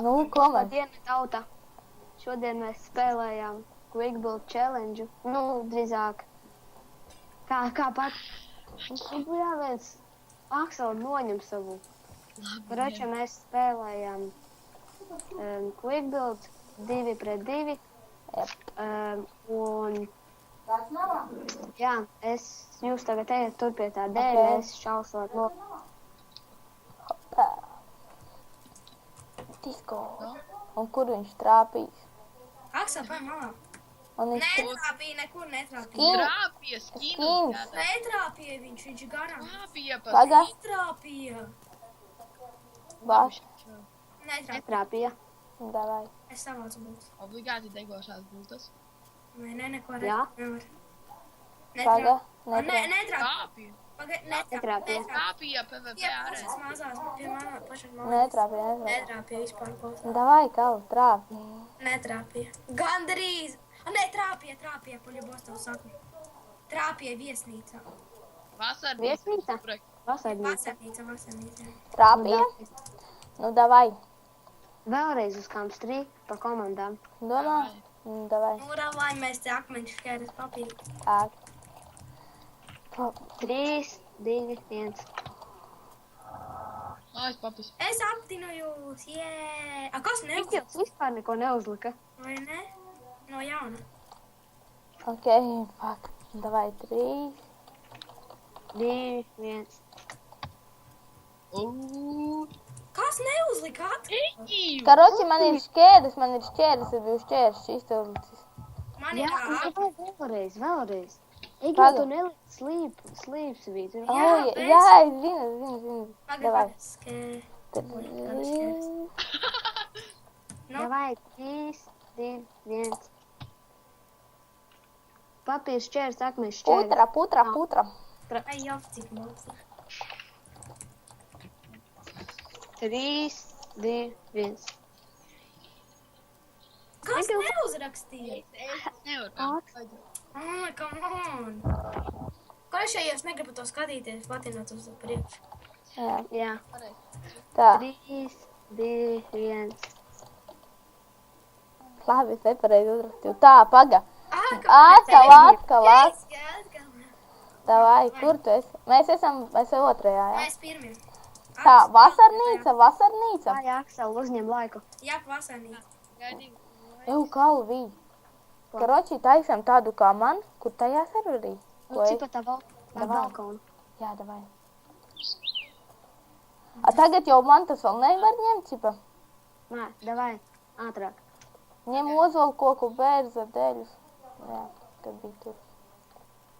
Nu, ko mēs? Diena tauta. Šodien mēs spēlējām Quick Build Challenge. Nu, drīzāk. Kā pat. Viens Aksela noņem savu. Rača mēs spēlējām Quick Build 2 pret 2. Un jā, jūs tagad ejat tur pie tā dēļ, es šausot no. Disko. Un kur viņš trāpīs? Aksel, paņem malā. Netrāpīja, nekur netrāpīja. Skins. Netrāpīja viņš garām. Paga. Netrāpīja. Baš. Netrāpīja. Davai. Es savācu būs. Obligāti degošās būtas. Neko Jā. nevar. Paga. Netrāpīja. Netrāpīja. Trāpīja PvP ārēs. Pašas mazās, pie manā pašas mazās. Netrāpīja. Netrāpīja vispār kaut. Davai, Kal, trāpi. Netrāpīja. Gandrīz. Trāpīja, paļabos tev saku. Trāpīja viesnīcā. Viesnīca? Vasarnīca. Trāpīja? Nu, davai. Vēlreiz uz kām strīk pa komandām. Domā? Davai. Lai mēs te akmeņš šķēras papīri. Tā. 3, 2, 1. Nāc, papis. Es aptinu jūs, jē! Kas neuzlika? Mikls vispār neko neuzlika. Vai ne? No jauna. Ok, fuck. Davai, 3. 2, 1. Kas neuzlika? Karoči, man ir šķēdes, es biju šķēdes šīs uzlicis. Man Jā, ir vēlreiz. Egi, Paga. tu nelic slīpsvītu. Jā, es zinu. Davai. Davai, 3, 2, 1. Papīrs šķērs, akmeņš šķērs. Putra. Ai, jau cik mums. 3, 2, 1. Kas neuzrakstīja? Es nevaru. Come on! Košā jūs negribu to skatīties, patināt uz priekšu. Jā. Tā, 3, 2, 1. labi, es nepareizi uzrakstīju. Tā, paga. Atkal. Davai, kur tu esi? Mēs esam otrajā, jā? Mēs pirmie. Tā, vasarnīca. Jā, Aksel, uzņem laiku. Jā, vasarnīca. Jau kalvī. Karoči, taisam tādu kā man, kur tajā serverī. Cipa tā balkonu. Jā, davai. Tagad jau man tas vēl nevar ņemt, cipa. Nē, davai, ātrāk. Ņem ozolu koku, bērza, dēļus. Jā, kad bija tur.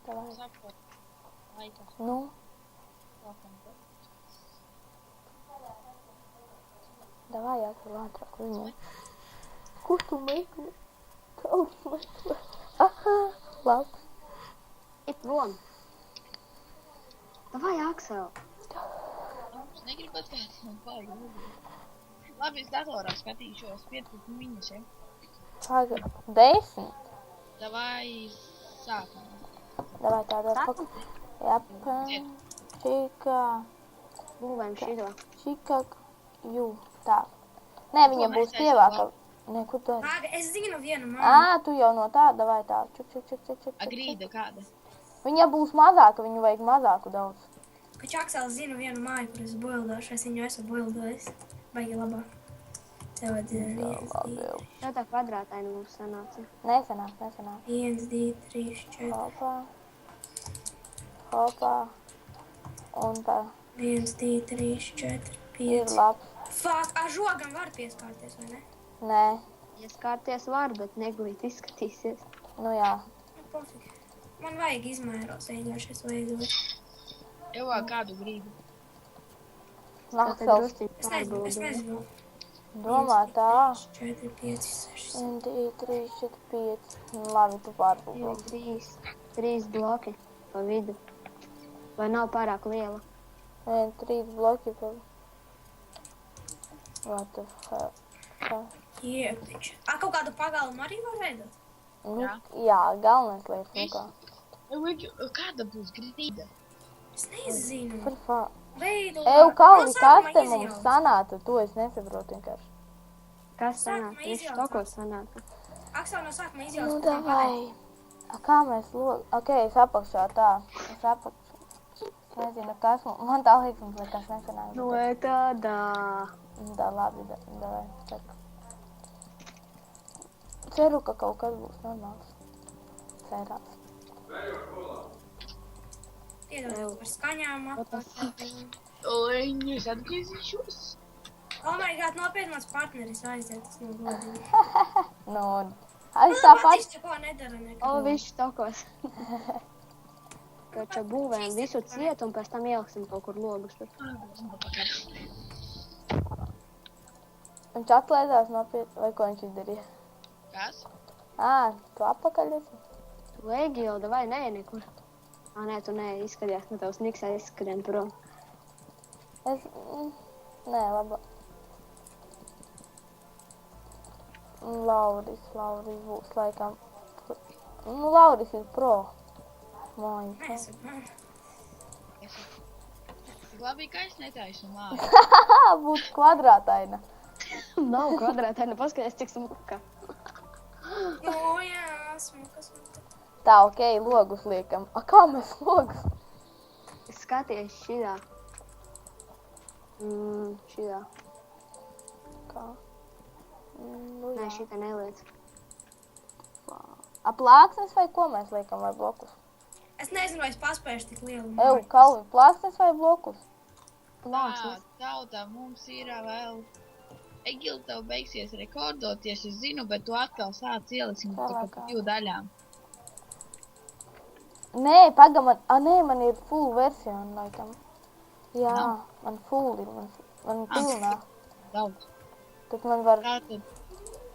Davai. Nu. Davai, jāsaka ātrāk viņam. Kur tu meklē? Kaut meklē. Aha, labi. Ir prom. Davai, Aksel. Es negribu atskatīt, man vajag. Labi, es datorā skatīšos 15 minūšiem. Paga, 10. Davai, sākam. Davai tādā Sākam? Japa, čika, Būvējam šito. čikak, jū, tā. Nē, viņa būs tievāka. Nē, kur tu esi? Pāga, es zinu vienu māju. Tu jau no tā, davai tā. Čuk. Agrīda kāda? Viņa būs mazāka, viņu vajag mazāku daudz. Ka Čaksels zinu vienu māju, kur es boildošu. Es viņu esmu boildojis. Baigi labāk. Tev vajadzēja Tā tā kvadrātaini mums sanāca. Nesanāk. 1, 2, 3, 4. Hopā. Un tā 1, 2, 3, 4, ir 5. labs. Fāk, ar žogam var pieskārties, vai ne? Nē, Ja skārties var, bet neglīt izskatīsies. nu jā. Pofīgi. Man vajag izmēros vienkārši, es vajag. Jau kādu grību. Naksels Es nezinu. domā tā. 4, 5, 6. 1, 2, 3, 4, 5. Labi, tu pārbūvē. 3 bloki pa vidu. Vai nav pārāk liela? 1, 3 bloki pa... What the fuck? Jēpiņš. Kaut kādu pagalmu arī var veidot? Nu, jā, galvenais lietas, nu kā. Kāda būs grīda? Es nezinu. Par fa... Veido. Eju, Kalvi, No kas sākuma te mums izjauc. sanāca? To es nesaprotu vienkārši. Kas Sākumā sanāk? Viņš izjaucās. tokos sanāk. Aksel no sākuma Nu, izjauc. davai. A, kā mēs Ok, es apakšā tā. Es apakšā. Es nezinu, kas man tā liekas, mums nekas nesanāk. Nu, tādā. Tā labi, davai. Tak. Ceru, ka kaut kas būs normāls. Cerās. Piedod par skaņām. Oi, es atgriezīšos. Oh my god, nopietnās partneris aiziet, tas nav godīgi. Nu, es tāpat. Viņš neko nedara O, nekad. viņš tokos. Kad čia būvējam visu cietu un pēc tam ieliksim kaut kur logus tur. Viņš atlaidās nopietni, vai ko viņš izdarīja? Kas? Tu apakaļ esi? Tu eigi jau, davai, nē, nekur. Nē, tu nē, izskaties, ka tavs niksā izskrien prom. Nē, labi. Lauris būs laikam. Nu, Lauris ir pro. Māju. Nē, es saku, Tik labi, ka es netaisu māju. Būtu kvadrātaina. Nav kvadrātaina, paskaties, cik smuka. no jā, smuka. Tā, ok, logus liekam. A, kā mēs logus? Skaties šidā. Šidā. Kā? Nu, Nē, jā. šitā neliec. A, plāksnes vai ko mēs liekam, vai blokus? Es nezinu, vai es paspēšu tik lielu Eju, Kalvi, plāksnes vai blokus? Plāksnes. Tauta, mums ir vēl... Egil, tev beigsies rekordoties, es zinu, bet tu atkal sāc ieliksim Tā tikai kā. pa 2 daļām. Nē, pagam, man ir full versija, laikam. Jā, man full ir, man pilnā. Daudz. Tad man var... Tātad,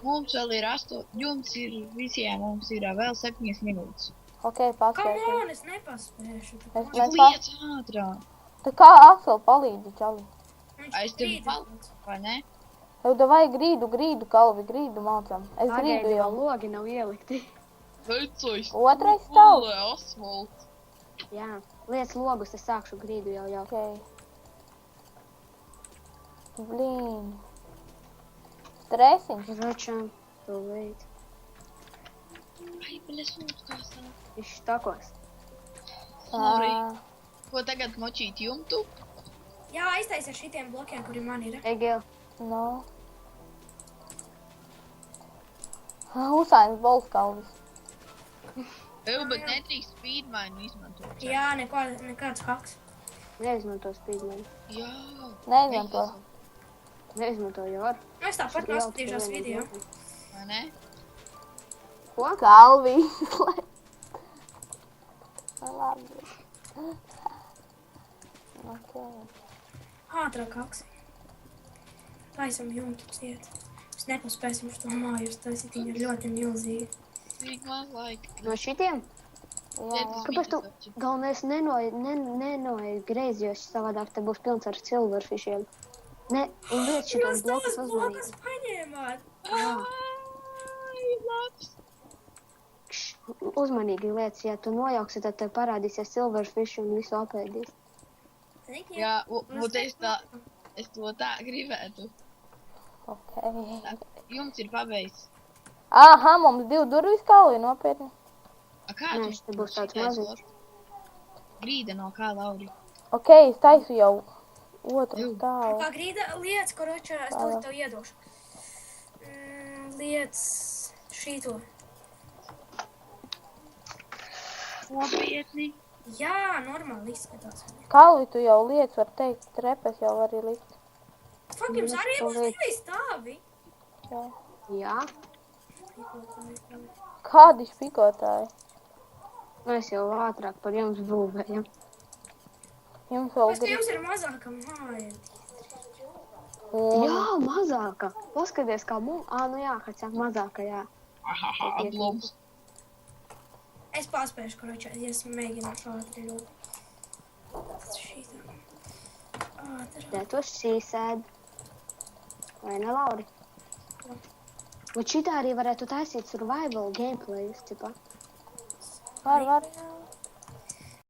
mums vēl ir 8, jums ir visiem, mums ir vēl 7 minūtes. Ok, Come paspēsim. on, es nepaspēšu. Es Tik mēs liec ātrāk, Tā kā Aksel palīdzi, čali. es tevi vai ne? Jau davai grīdu, Kalvi, grīdu mācam. Es Pagaidi, grīdu jau jau. logi nav ielikti. Vecais, Otrais stāvs. asfalts. Jā, liec logus, es sākšu grīdu jau. Ok. Blīn. Stresiņš. Račam, tu veit. Ai, bļas, mums kā sāk. Viņš tokos. Sorry. Ā, Ko tagad močīt jumtu? Jā, aiztais ar šitiem blokiem, kuri man ir. Egil, No. Usains bols Kalvis. Eju, bet nedrīkst speedmine izmantot. Jā, nekāds haks. neizmanto speedmanu. Jā. Neizmanto. Neizmanto jau ar. Es tāpat paskatīšos video. Vai ne? Ko? Kalvis. Labi. Ok. Ātrāk haks. Taisam jumtu ciet. Mēs nepaspēsim uz to māju, tas ir ļoti milzīgi. Cik maz laika. No šitiem? Jā, jā. Kāpēc tu galvenais nenoja greizi, jo savādāk te būs pilns ar silverfishiem. Ne, un liec šitos blokus uzmanīgi. blokus paņēmāt. Ai, labs. Uzmanīgi liec, ja tu nojauksi, tad tev parādīsies silverfish un visu apēdīs. Jā, un es to tā gribētu. Ok. Jums ir pabeigts. Aha, mums 2 durvis Kalvi, nopietni. A kā Nē, tu šeit būs tāds šitais maziņš. var? Grīda no kā, Lauri? Ok, es taisu jau otru Jū. stāvu. Kā grīda liec, koročā, es to tev iedošu. Liec šito. Nopietni. Jā, normāli izskatās. Kalvi, tu jau liec, var teikt, trepes jau vari likt. Fak, jums arī būs 2 stāvi. Jā. Jā, Kādi špikotāji? mēs jau ātrāk par jums būvējam. Jums vēl Pēc jums ir mazāka māja. Jā, mazāka. Paskaties, kā mums. Nu jā, Hacā, mazāka, jā. Ahaha, ablums. Es paspēšu, koročā, ja es mēģināšu ātri ļoti. Šitā. Ātri. That was she said. Vai ne, Lauri? Un šitā arī varētu taisīt survival gameplayus, tipā. Var.